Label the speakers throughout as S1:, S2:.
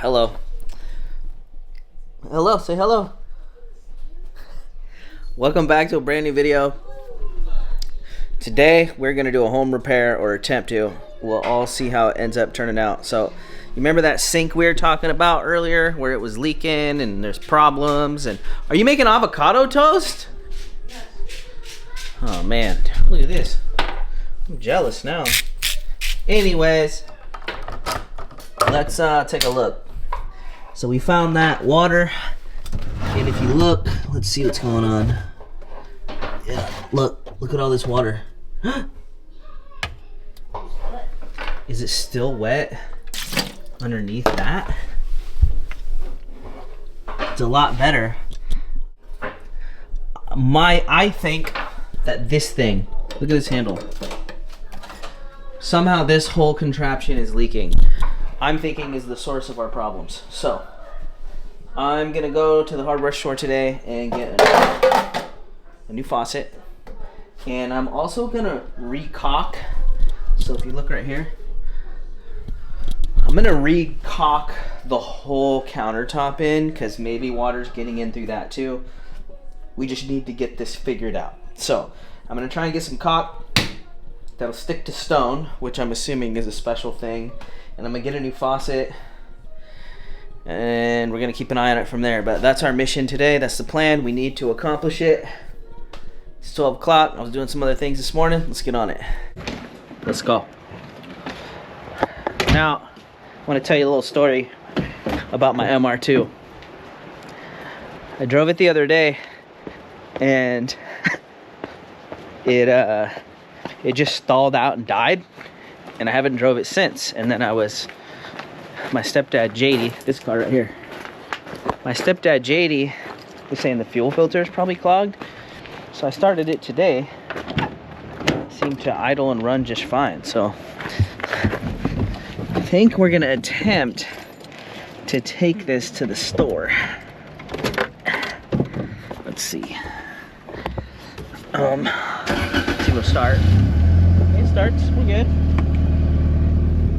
S1: Hello. Hello, say hello. Welcome back to a brand new video. Today we're gonna do a home repair, or attempt to. We'll all see how it ends up turning out. So you remember that sink we were talking about earlier where it was leaking and there's problems? And are you making avocado toast? Yes. Oh man, look at this. I'm jealous now. Anyways, let's take a look. So we found that water, and if you look, let's see what's going on. Yeah, look at all this water. Is it still wet underneath that? It's a lot better. I think that this thing, look at this handle. Somehow this whole contraption is leaking. I'm thinking is the source of our problems. So I'm gonna go to the hardware store today and get a new faucet. And I'm also gonna recock. So if you look right here, I'm gonna recock the whole countertop in because maybe water's getting in through that too. We just need to get this figured out. So I'm gonna try and get some caulk that'll stick to stone, which I'm assuming is a special thing. And I'm gonna get a new faucet, and we're gonna keep an eye on it from there. But that's our mission today. That's the plan. We need to accomplish it. It's 12 o'clock. I was doing some other things this morning. Let's get on it. Let's go. Now, I want to tell you a little story about my MR2. I drove it the other day, and it just stalled out and died. And I haven't drove it since. And then my stepdad JD, this car right here. My stepdad JD was saying the fuel filter is probably clogged. So I started it today. It seemed to idle and run just fine. So I think we're gonna attempt to take this to the store. Let's see. Let's see, we'll start. It starts, we're good.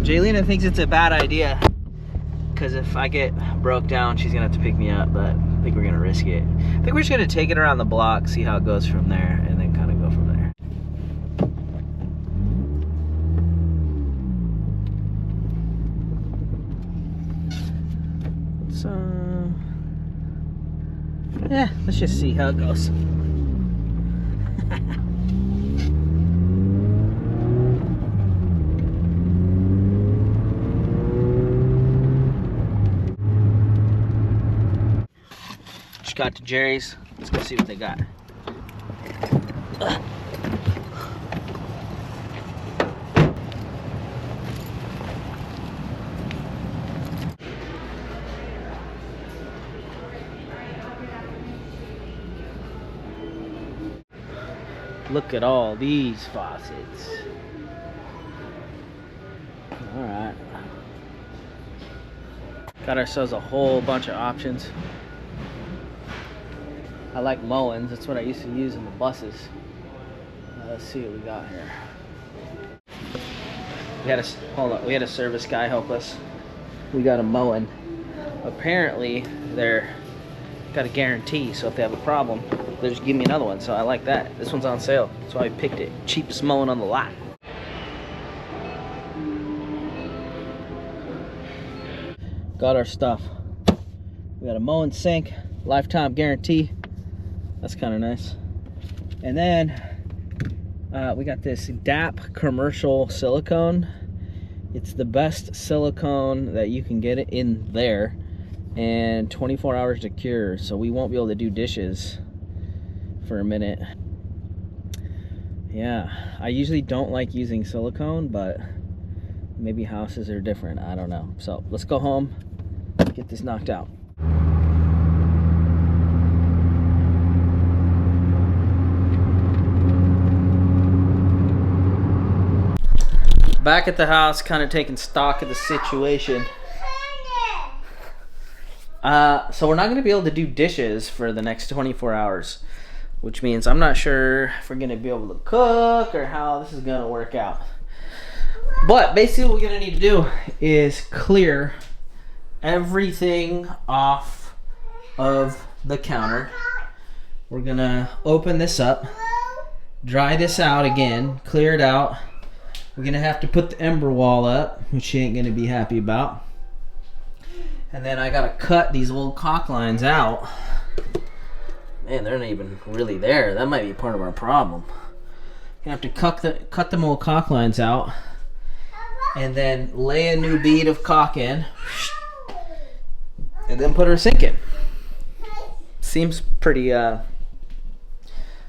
S1: Jaylena thinks it's a bad idea because if I get broke down, she's gonna have to pick me up, but I think we're gonna risk it. I think we're just gonna take it around the block, see how it goes from there, and then kind of go from there. So, yeah, let's just see how it goes. Got to Jerry's. Let's go see what they got. Look at all these faucets. All right. Got ourselves a whole bunch of options. I like Mullins. That's what I used to use in the buses. Let's see what we got here. We had a service guy help us. We got a Mullen. Apparently, they're got a guarantee, so if they have a problem, they just give me another one. So I like that. This one's on sale, so I picked it. Cheapest Mullen on the lot. Got our stuff. We got a Mullen sink, lifetime guarantee. That's kind of nice. And then we got this DAP commercial silicone. It's the best silicone that you can get it in there, and 24 hours to cure, so we won't be able to do dishes for a minute. Yeah, I usually don't like using silicone, but maybe houses are different. I don't know. So let's go home, get this knocked out. Back at the house, kind of taking stock of the situation. So we're not going to be able to do dishes for the next 24 hours, which means I'm not sure if we're going to be able to cook or how this is going to work out. But basically what we're going to need to do is clear everything off of the counter. We're gonna open this up, dry this out again, clear it out. We're gonna have to put the ember wall up, which she ain't gonna be happy about. And then I gotta cut these old caulk lines out. Man, they're not even really there. That might be part of our problem. Gonna have to cut them old caulk lines out, and then lay a new bead of caulk in, and then put her sink in. Seems pretty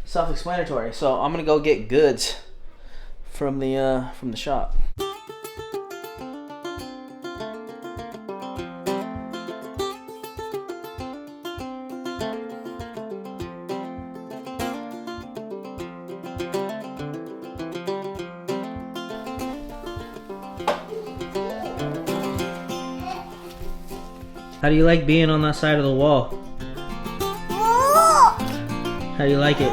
S1: self-explanatory. So I'm gonna go get goods from the shop. How do you like being on that side of the wall? How do you like it?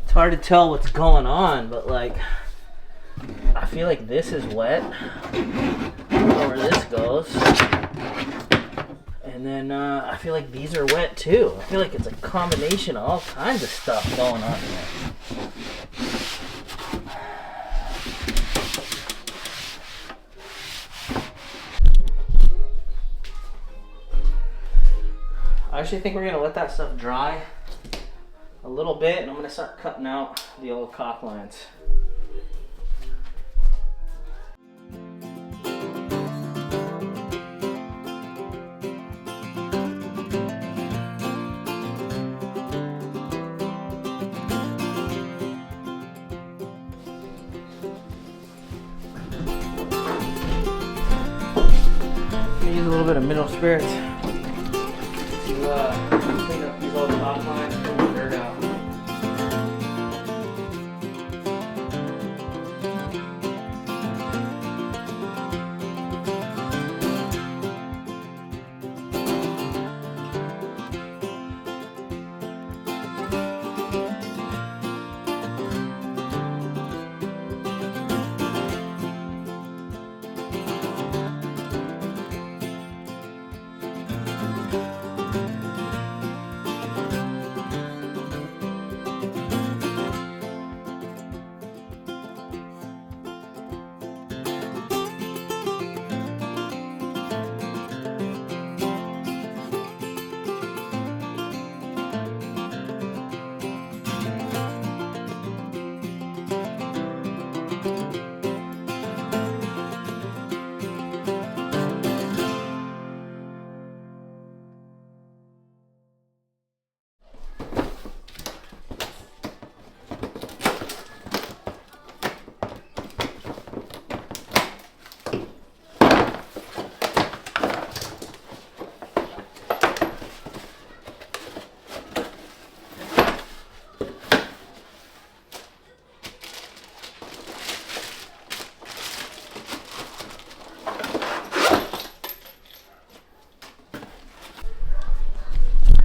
S1: It's hard to tell what's going on, but like, I feel like this is wet. I don't know where this goes. And then I feel like these are wet too. I feel like it's a combination of all kinds of stuff going on here. I actually think we're gonna let that stuff dry a little bit, and I'm gonna start cutting out the old caulk lines. Use a little bit of mineral spirits to clean up these old caulk lines and pull the dirt out.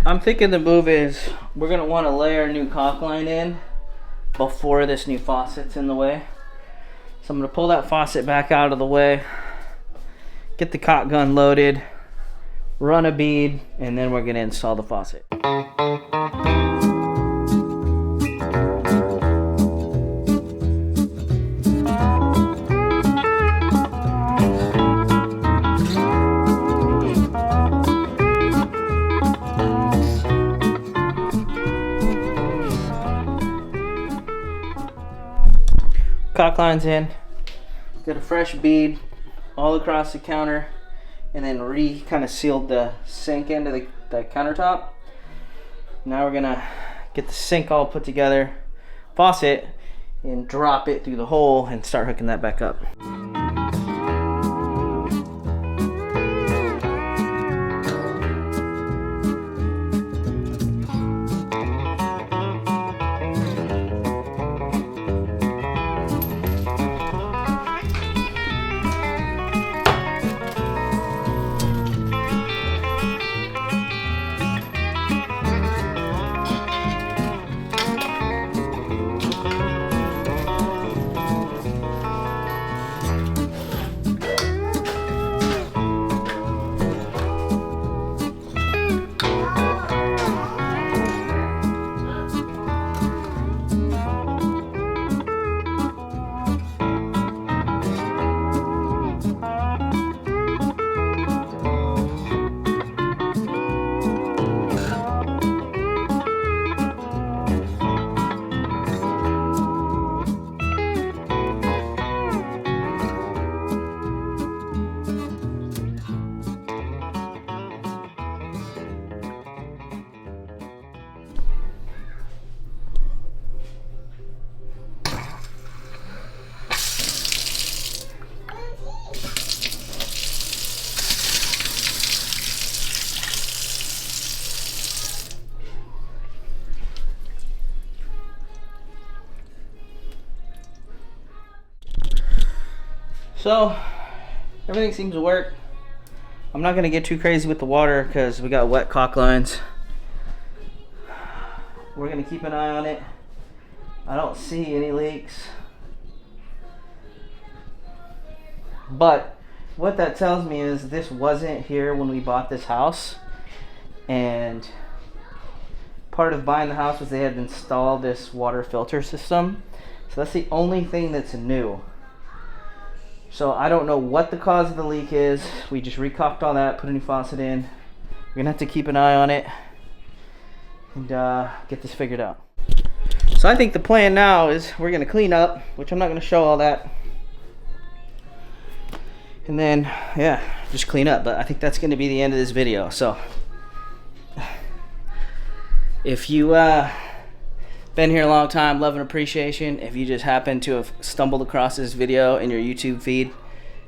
S1: I'm thinking the move is we're gonna want to layer a new caulk line in before this new faucet's in the way. So I'm gonna pull that faucet back out of the way, get the caulk gun loaded, run a bead, and then we're gonna install the faucet. Caulk lines in, get a fresh bead all across the counter, and then kind of sealed the sink into the countertop. Now we're gonna get the sink all put together, faucet, and drop it through the hole and start hooking that back up. So everything seems to work. I'm not gonna get too crazy with the water because we got wet caulk lines. We're gonna keep an eye on it. I don't see any leaks. But what that tells me is this wasn't here when we bought this house. And part of buying the house was they had installed this water filter system. So that's the only thing that's new. So I don't know what the cause of the leak is. We just recaulked all that, put a new faucet in. We're gonna have to keep an eye on it and get this figured out. So I think the plan now is we're gonna clean up, which I'm not gonna show all that. And then, yeah, just clean up. But I think that's gonna be the end of this video. So if you been here a long time, love and appreciation. If you just happen to have stumbled across this video in your YouTube feed,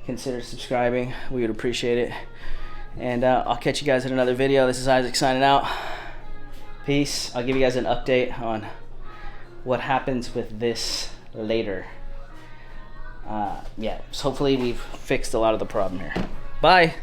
S1: consider subscribing. We would appreciate it. And I'll catch you guys in another video. This is Isaac signing out. Peace. I'll give you guys an update on what happens with this later. Yeah, so hopefully we've fixed a lot of the problem here. Bye.